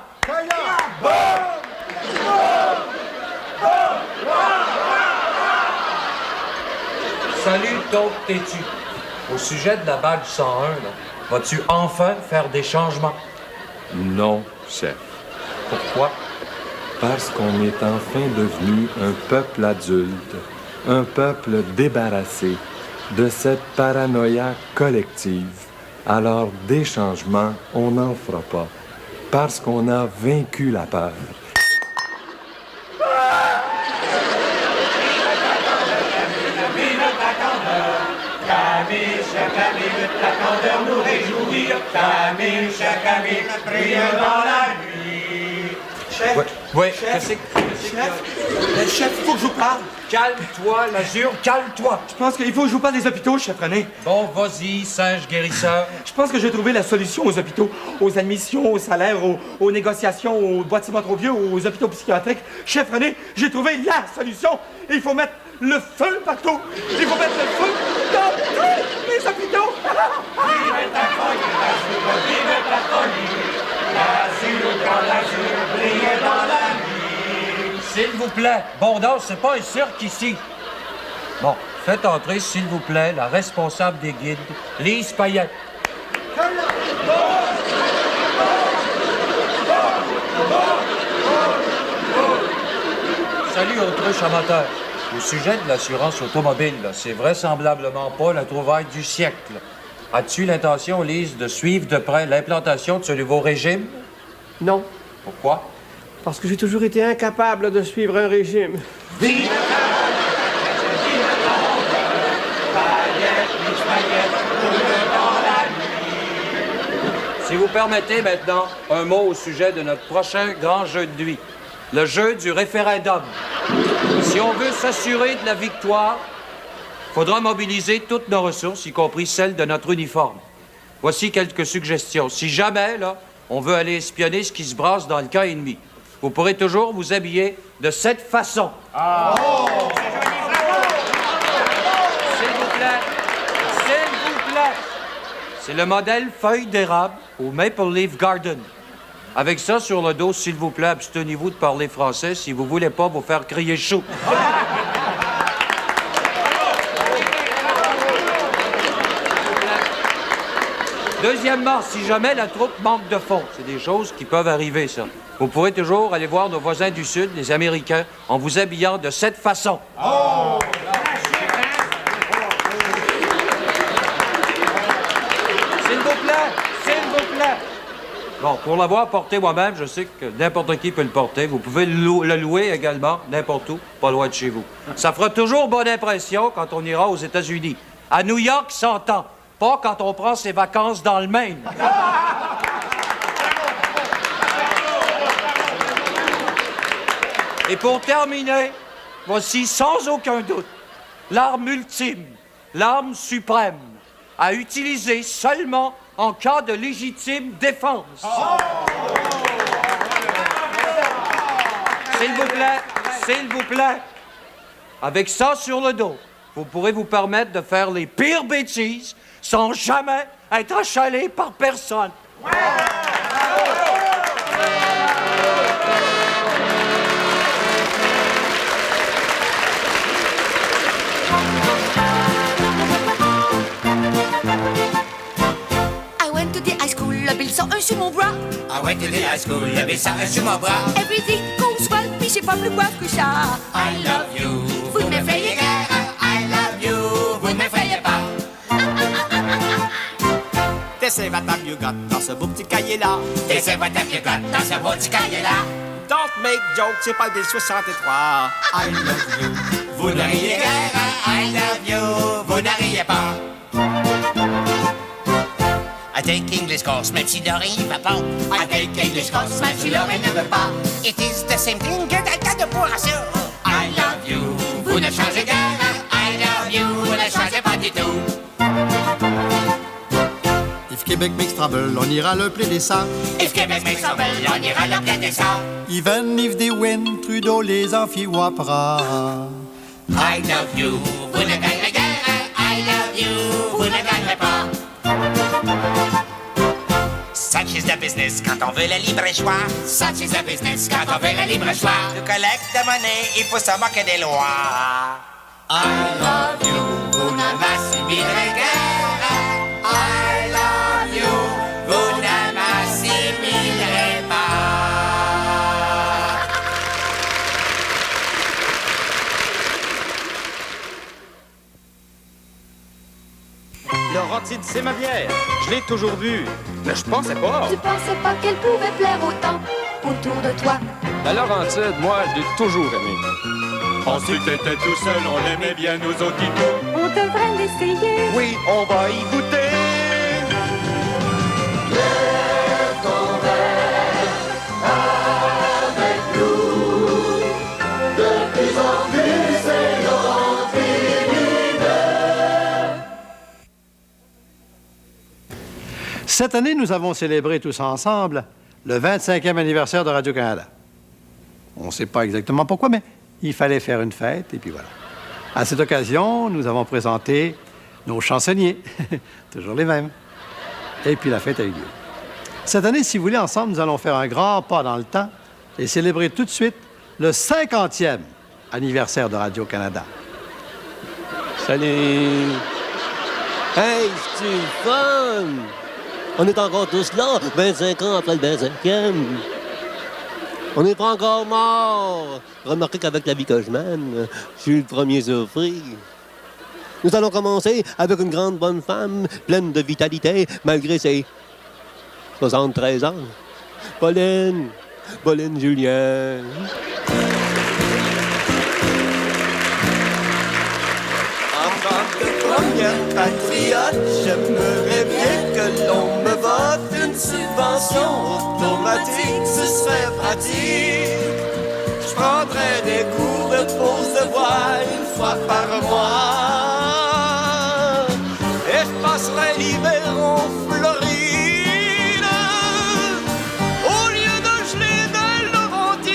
Salut, taupe têtu. Au sujet de la badge 101, là, vas-tu enfin faire des changements? Non, chef. Pourquoi? parce qu'on est enfin devenu un peuple adulte, un peuple débarrassé de cette paranoïa collective. Alors, des changements, on n'en fera pas, parce qu'on a vaincu la peur. Camille, cher Camille, la candeur nous réjouit. Camille, cher Camille, brille dans la nuit. Chef, Ouais, chef, Chef, il faut que je vous parle. Calme-toi, Lazur, calme-toi. Je pense qu'il faut que je vous parle des hôpitaux, chef René. Bon, vas-y, singe guérisseur. Je pense que j'ai trouvé la solution aux hôpitaux, aux admissions, aux salaires, aux négociations, aux bâtiments trop vieux, aux hôpitaux psychiatriques. Chef René, j'ai trouvé la solution. Il faut mettre le feu partout. Il faut mettre le feu dans tous les hôpitaux. Vive ta folie, l'azur, vive ta folie. L'azur, quand l'azur brille dans la nuit. S'il vous plaît, Bondance, c'est pas un cirque ici. Bon, faites entrer, s'il vous plaît, la responsable des guides, Lise Payette. Salut, autruche amateur. Au sujet de l'assurance automobile, là, c'est vraisemblablement pas la trouvaille du siècle. As-tu l'intention, Lise, de suivre de près l'implantation de ce nouveau régime? Non, Pourquoi? parce que j'ai toujours été incapable de suivre un régime. Si vous permettez maintenant, un mot au sujet de notre prochain grand jeu de nuit, le jeu du référendum. Si on veut s'assurer de la victoire, il faudra mobiliser toutes nos ressources, y compris celles de notre uniforme. Voici quelques suggestions. Si jamais, là, on veut aller espionner ce qui se brasse dans le camp ennemi, vous pourrez toujours vous habiller de cette façon. S'il vous plaît, s'il vous plaît. C'est le modèle feuille d'érable au Maple Leaf Garden. Avec ça sur le dos, s'il vous plaît, abstenez-vous de parler français si vous voulez pas vous faire crier chou. Deuxièmement, si jamais la troupe manque de fonds, c'est des choses qui peuvent arriver, ça. Vous pourrez toujours aller voir nos voisins du Sud, les Américains, en vous habillant de cette façon. S'il vous plaît, s'il vous plaît. Bon, pour l'avoir porté moi-même, je sais que n'importe qui peut le porter. Vous pouvez le louer également, n'importe où, pas loin de chez vous. Ça fera toujours bonne impression quand on ira aux États-Unis. À New York, 100 ans. Pas quand on prend ses vacances dans le Maine. Et pour terminer, voici sans aucun doute l'arme ultime, l'arme suprême, à utiliser seulement en cas de légitime défense. S'il vous plaît, avec ça sur le dos, vous pourrez vous permettre de faire les pires bêtises sans jamais être achalé par personne. I went to the high school, la bille sans un sur mon bras. I went to the high school, la bille sans un sur mon bras. Everything goes well, puis j'ai pas plus boire que ça. I love you, Vous ne m'effrayez guère. I love you, vous ne m'effrayez pas. T'essaies what have you got dans ce beau petit cahier-là. T'essaies what have you got dans ce beau petit cahier-là. Don't make jokes, c'est pas des 63. I love you, vous ne riez guère. I love you, vous ne riez pas. I take English course, même si Doreen va pas. I take English course, même si Doreen ne veut pas. It is the same thing que quelqu'un de pour assurer. I love you, vous ne changez guère. I love you, vous ne changez pas du tout. If Québec makes trouble, on ira le plaider ça. If Québec makes trouble, on ira le plaider ça. Even if they win, Trudeau les enfiouapera. I love you, vous ne gagnerez guère. I love you, vous ne gagnerez pas. Such is the business quand on veut le libre choix. Such is the business quand on veut le libre choix. To collect the money, il faut se moquer des lois. I love you, vous ne m'assimilerez guère. I love you, vous ne m'assimilerez pas. partie de C'est ma bière. Je l'ai toujours bu, mais je pensais pas. Tu pensais pas qu'elle pouvait plaire autant autour de toi? La Laurentide, moi, je l'ai toujours aimé. Ensuite, t'étais tout seul, on aimait bien nos auditos. On devrait l'essayer. Oui, on va y goûter. Lève ton verre avec nous. De plus en plus, c'est l'anti-l'hiver. Cette année, nous avons célébré tous ensemble le 25e anniversaire de Radio-Canada. On ne sait pas exactement pourquoi, mais il fallait faire une fête, et puis voilà. À cette occasion, nous avons présenté nos chansonniers, toujours les mêmes. Et puis la fête a eu lieu. Cette année, si vous voulez, ensemble, nous allons faire un grand pas dans le temps et célébrer tout de suite le 50e anniversaire de Radio-Canada. Salut! Hey, c'est fun! On est encore tous là, 25 ans après le 25e. On n'est pas encore mort. Remarquez qu'avec la vie que je mène, je suis le premier surpris. Nous allons commencer avec une grande bonne femme, pleine de vitalité, malgré ses 73 ans. Pauline Julien. En tant que première patriote, j'aimerais bien que l'on me vote une subvention automatique, ce serait pratique. Je prendrais des cours de pose de voix une fois par mois. Et je passerais l'hiver en Floride, au lieu de geler de Laurentide.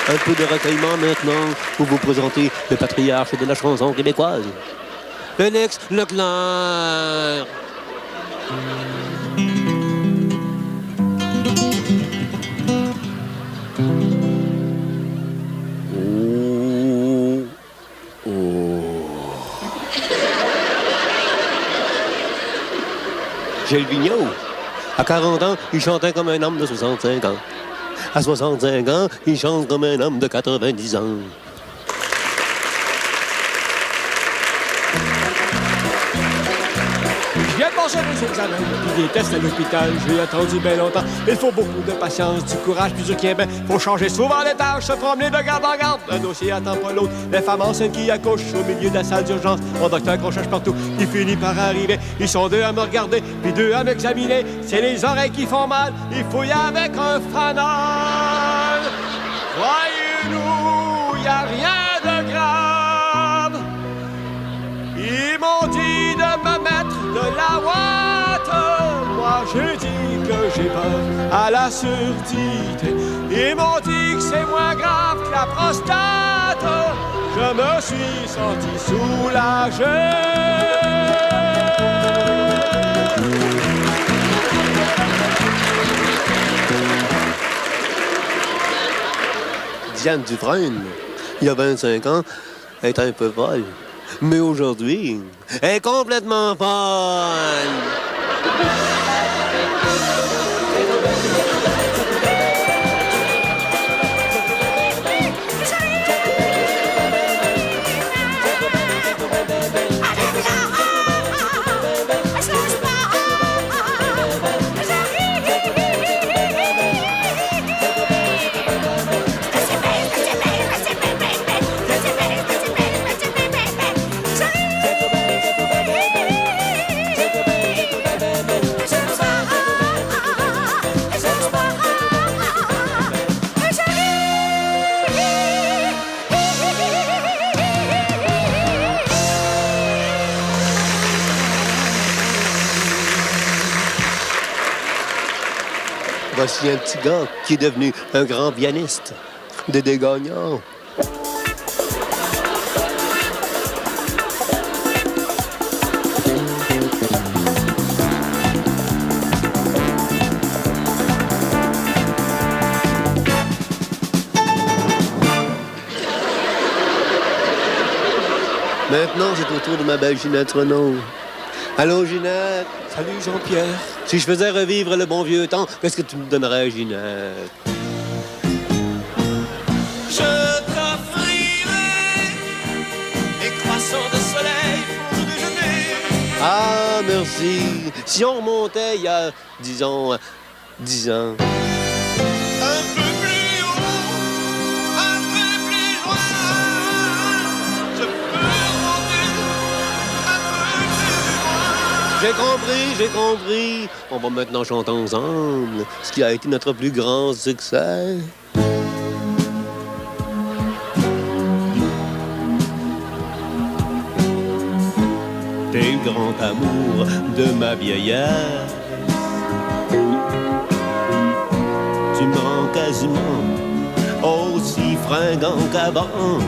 Un peu de recueillement maintenant pour vous présenter le patriarche de la chanson québécoise, Félix Leclerc. Gilles Vigneault, à 40 ans, il chantait comme un homme de 65 ans. À 65 ans, il chante comme un homme de 90 ans. Je viens de passer mes examens, puis des tests à l'hôpital. J'ai attendu bien longtemps. Il faut beaucoup de patience, du courage, puis du bien. Faut changer souvent les tâches, se promener de garde en garde. Un dossier attend pas l'autre. Les femmes enceintes qui accouchent au milieu de la salle d'urgence. Mon docteur qu'on cherche partout, il finit par arriver. Ils sont deux à me regarder, puis deux à m'examiner. C'est les oreilles qui font mal, il fouille avec un fanal. Voyez-nous, y a rien de grave. Ils m'ont dit de me mettre de la ouate. Moi j'ai dit que j'ai peur à la surdité. Ils m'ont dit que c'est moins grave que la prostate. Je me suis senti soulagé. Diane Dufresne, il y a 25 ans, elle était un peu folle. Mais aujourd'hui, elle est complètement folle. Voici un petit gars qui est devenu un grand pianiste. Dédé Gagnon. Maintenant, c'est au tour de ma belle Ginette Renaud. Allô, Ginette? Salut, Jean-Pierre. Si je faisais revivre le bon vieux temps, qu'est-ce que tu me donnerais, Ginette? Je t'offrirai merci. Si on remontait il y a, disons, 10 ans. J'ai compris. On va maintenant chanter ensemble ce qui a été notre plus grand succès. T'es le grand amour de ma vieillesse. Tu me rends quasiment aussi fringant qu'avant.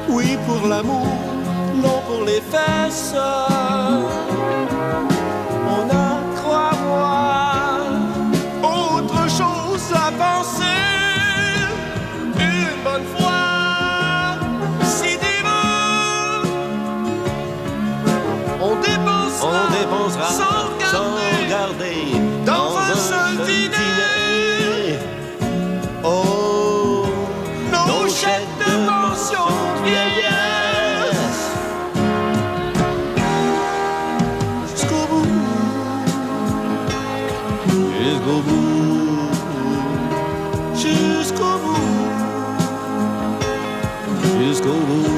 Oui, pour l'amour, non pour les fesses. On a, crois-moi, autre chose à penser. Une bonne fois, si tu veux, on dépensera sans garder dans un seul dîner. Oh, nos chèques de pension de vieillesse. Jusqu'au bout, jusqu'au bout, jusqu'au bout, jusqu'au bout,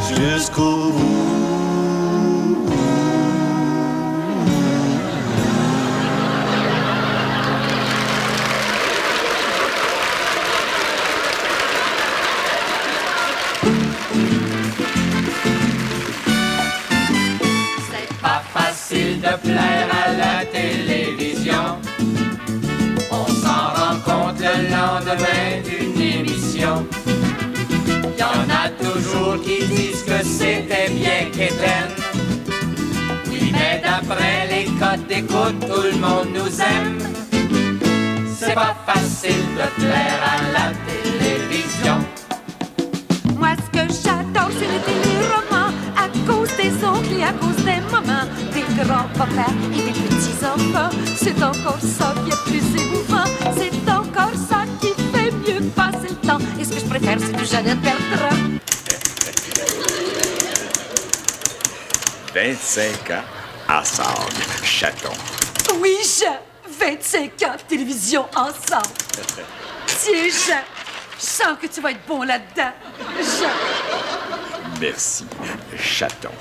jusqu'au bout. De plaire à la télévision, on s'en rend compte le lendemain d'une émission. Y en a toujours qui disent que c'était bien qu'Éden. Oui, mais d'après les codes d'écoute, tout le monde nous aime. C'est pas facile de plaire à la télévision. Moi, ce que j'adore, c'est le téléromans. À cause des oncles et à cause des mamans, des grands-papas et des petits-enfants. C'est encore ça qui est plus émouvant. C'est encore ça qui fait mieux passer le temps. Et ce que je préfère, c'est du Jeannette Bertrand. 25 ans ensemble, chaton. Oui, Jean, 25 ans de télévision ensemble. Tiens, Jean, je sens que tu vas être bon là-dedans. Jean. Merci, chaton.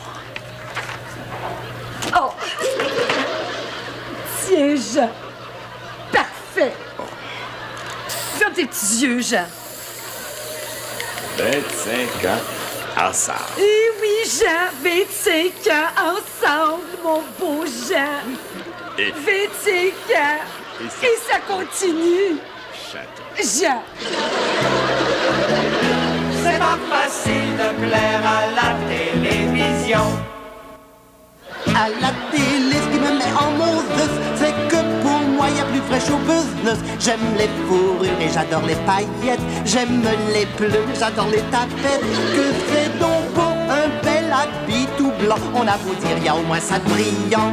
Oh! Tiens, Jean. Parfait. Ferme tes petits yeux, Jean. 25 ans ensemble. Eh oui, Jean, 25 ans ensemble, mon beau Jean. 25 ans. Et ça continue. Chaton. Jean. C'est pas facile de plaire à la télévision. À la télé, ce qui me met en mauvaise, c'est que pour moi, y a plus fraîche au business. J'aime les fourrures et j'adore les paillettes. J'aime les bleus, j'adore les tapettes. Que c'est donc beau, un bel habit tout blanc. On a beau dire, y a au moins ça de brillant.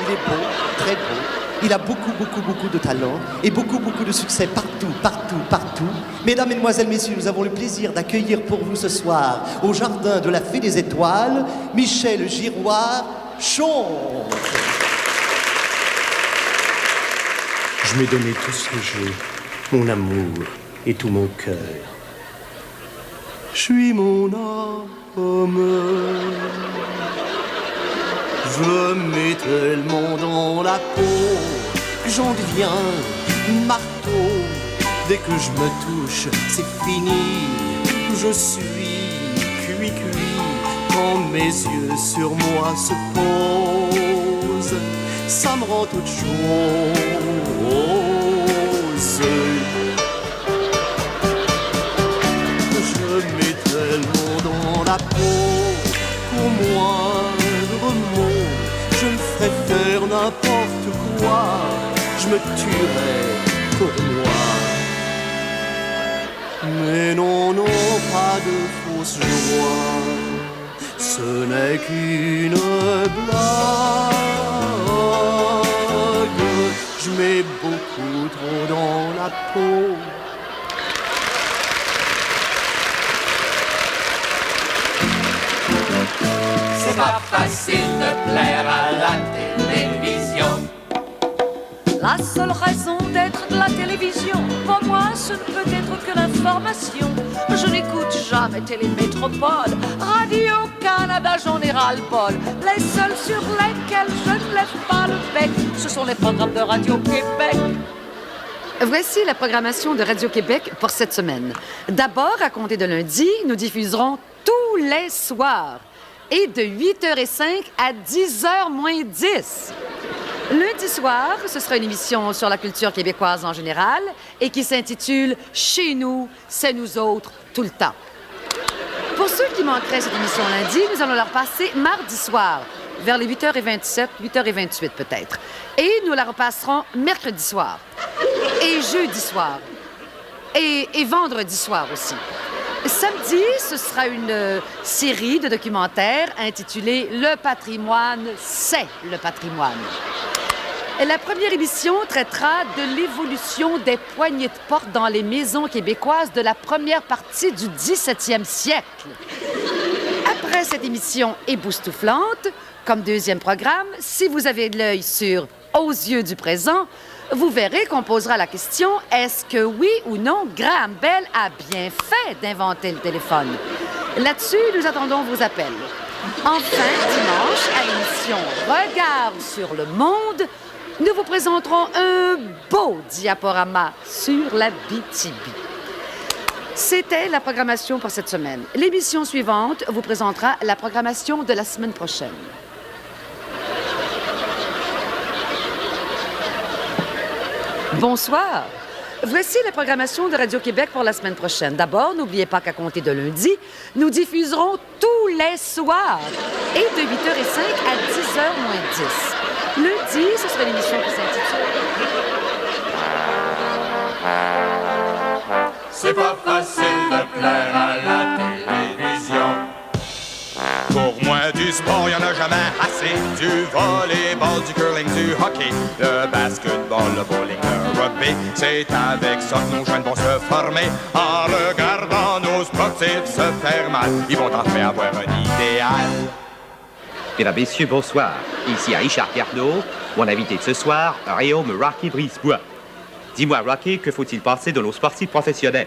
Il est beau, très beau. Il a beaucoup de talent et beaucoup de succès partout. Mesdames, Mesdemoiselles, Messieurs, nous avons le plaisir d'accueillir pour vous ce soir, au Jardin de la Fée des Étoiles, Michel Giroir chante. Je m'ai donné tout ce que j'ai, mon amour et tout mon cœur. Je suis mon homme. Je mets tellement dans la peau que j'en deviens marteau. Dès que je me touche, c'est fini. Je suis cuit. Quand mes yeux sur moi se posent, ça me rend toute chose. Je mets tellement dans la peau pour moindre mot. Je me ferais faire n'importe quoi. Je me tuerais pour moi. Mais non, pas de fausse joie. Ce n'est qu'une blague. Je mets beaucoup trop dans la peau. C'est pas facile de plaire à la télévision. La seule raison d'être de la télévision, pour moi, ce ne peut être que l'information. Je n'écoute jamais Télémétropole, Radio-Canada, j'en ai ras-le-bol. Les seuls sur lesquels je ne lève pas le bec, ce sont les programmes de Radio-Québec. Voici la programmation de Radio-Québec pour cette semaine. D'abord, à compter de lundi, nous diffuserons tous les soirs. Et de 8h05 à 10h moins 10. Lundi soir, ce sera une émission sur la culture québécoise en général et qui s'intitule « Chez nous, c'est nous autres, tout le temps ». Pour ceux qui manqueraient cette émission lundi, nous allons leur passer mardi soir, vers les 8h27, 8h28 peut-être. Et nous la repasserons mercredi soir, et jeudi soir, et vendredi soir aussi. Samedi, ce sera une série de documentaires intitulée « Le patrimoine, c'est le patrimoine ». La première émission traitera de l'évolution des poignées de porte dans les maisons québécoises de la première partie du 17e siècle. Après cette émission époustouflante, comme deuxième programme, si vous avez l'œil sur « Aux yeux du présent », vous verrez qu'on posera la question « Est-ce que oui ou non Graham Bell a bien fait d'inventer le téléphone ?» Là-dessus, nous attendons vos appels. Enfin, dimanche, à l'émission « Regard sur le monde », nous vous présenterons un beau diaporama sur la BTB. C'était la programmation pour cette semaine. L'émission suivante vous présentera la programmation de la semaine prochaine. Bonsoir. Voici la programmation de Radio-Québec pour la semaine prochaine. D'abord, n'oubliez pas qu'à compter de lundi, nous diffuserons tous les soirs et de 8h05 à 10h moins 10. Lundi, ce sera l'émission qui s'intitule C'est pas facile de plaire à la télévision. Pour moi, du sport, y'en a jamais assez. Du volleyball, du curling, du hockey, le basketball, le bowling, le rugby. C'est avec ça que nos jeunes vont se former. En regardant nos sportifs se faire mal, ils vont enfin avoir un idéal. Mesdames, Messieurs, bonsoir. Ici Richard Cardot, mon invité de ce soir, Réaume Rocky Brisebois. Dis-moi, Rocky, que faut-il penser de nos sportifs professionnels?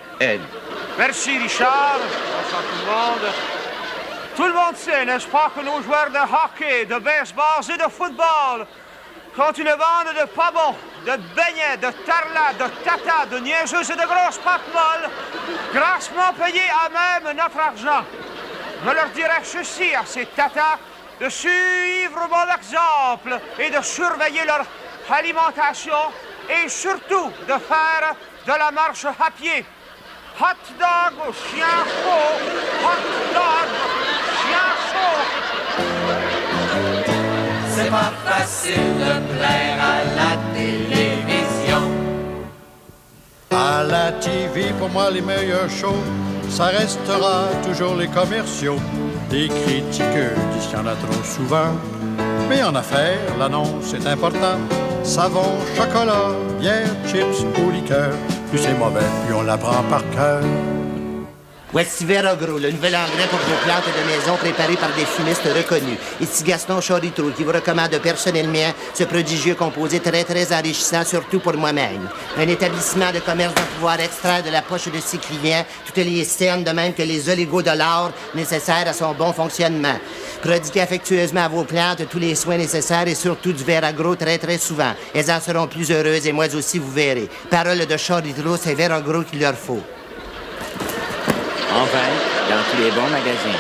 Merci, Richard. Bonsoir tout le monde. Tout le monde sait, n'est-ce pas, que nos joueurs de hockey, de baseball et de football font une bande de pas bons, de beignets, de tarlas, de tatas, de niaiseuses et de grosses pattes molles, grassement payés à même notre argent. Je leur dirais ceci à ces tatas, de suivre mon exemple et de surveiller leur alimentation et surtout de faire de la marche à pied. Hot dog au chien chaud, hot dog au chien chaud. C'est pas facile de plaire à la télévision. À la TV, pour moi, les meilleurs shows, ça restera toujours les commerciaux. Les critiqueux disent qu'il y en a trop souvent. Mais en affaires, l'annonce est importante. Savon, chocolat, bière, chips ou liqueur. Plus c'est mauvais, plus on l'apprend par cœur. Voici Veragro, le nouvel engrais pour vos plantes de maison préparé par des fumistes reconnus. Ici Gaston Choritrou, qui vous recommande personnellement ce prodigieux composé très, très enrichissant, surtout pour moi-même. Un établissement de commerce va pouvoir extraire de la poche de ses clients toutes les cernes, de même que les oligodollars nécessaires à son bon fonctionnement. Prodiguez affectueusement à vos plantes tous les soins nécessaires et surtout du Veragro très, très souvent. Elles en seront plus heureuses et moi aussi, vous verrez. Parole de Choritrou, c'est Veragro qu'il leur faut. Enfin, dans tous les bons magasins.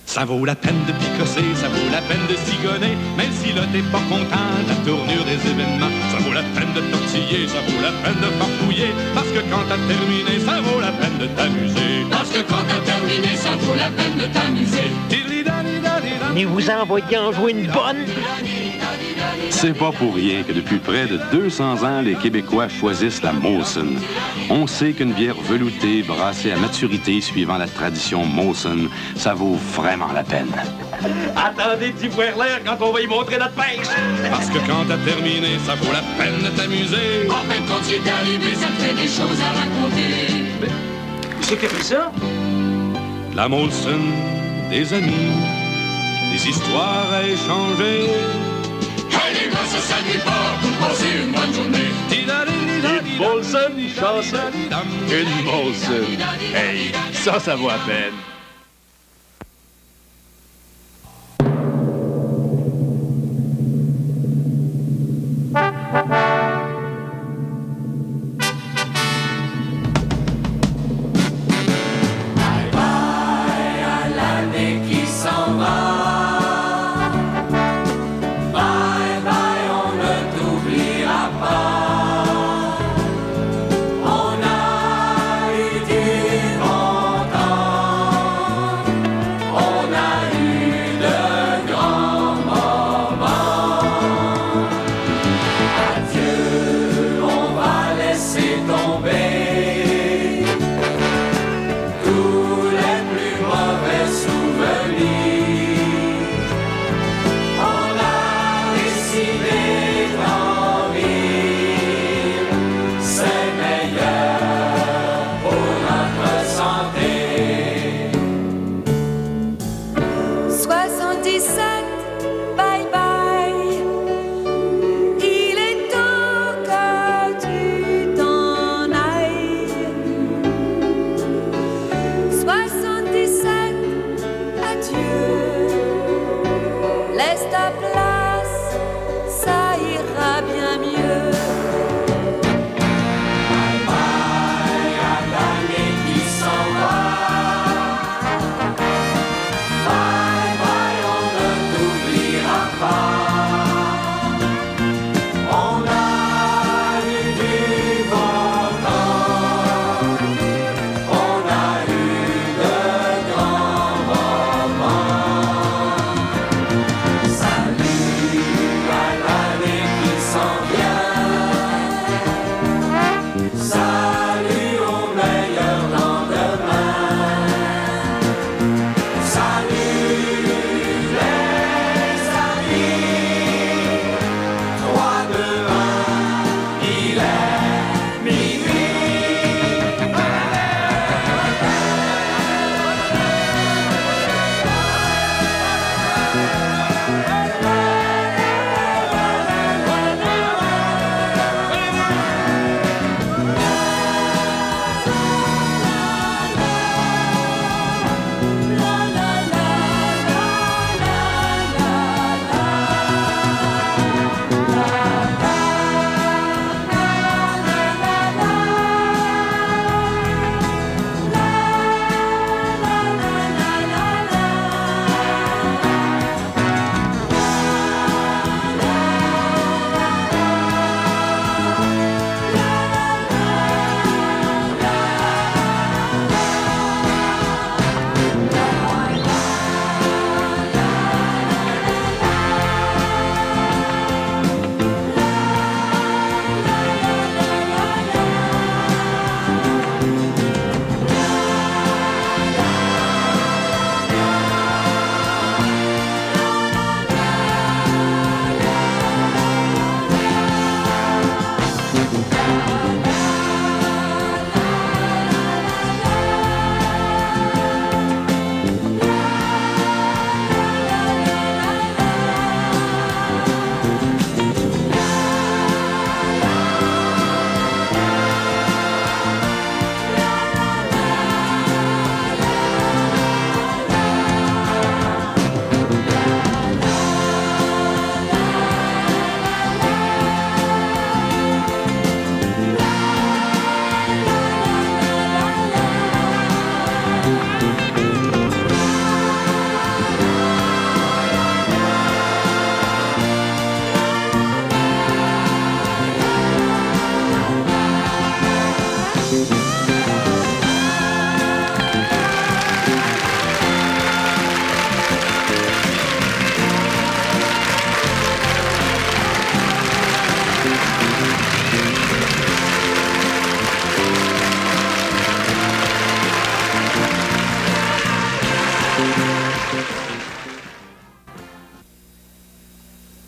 Ça vaut la peine de picosser, ça vaut la peine de cigonner, même si là t'es pas content de la tournure des événements. Ça vaut la peine de tortiller, ça vaut la peine de farfouiller, parce que quand t'as terminé, ça vaut la peine de t'amuser. Parce que quand t'as terminé, ça vaut la peine de t'amuser. Nous vous envoyons jouer une bonne. C'est pas pour rien que depuis près de 200 ans, les Québécois choisissent la Molson. On sait qu'une bière veloutée, brassée à maturité suivant la tradition Molson, ça vaut vraiment la peine. Attendez d'y voir l'air quand on va y montrer notre pêche. Parce que quand t'as terminé, ça vaut la peine de t'amuser. En fait, quand c'est arrivé, ça te fait des choses à raconter. Mais, c'est qui a fait ça? La Molson, des amis, des histoires à échanger. Hey les gars, ça s'ennuie pas pour passer une bonne journée. Une Molson, chanson. Une Molson. Hey, ça vaut la peine. On a eu du bon temps.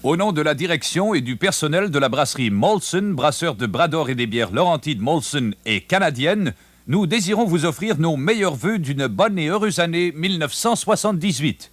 Au nom de la direction et du personnel de la brasserie Molson, brasseur de Brador et des bières Laurentides Molson et canadiennes, nous désirons vous offrir nos meilleurs vœux d'une bonne et heureuse année 1978.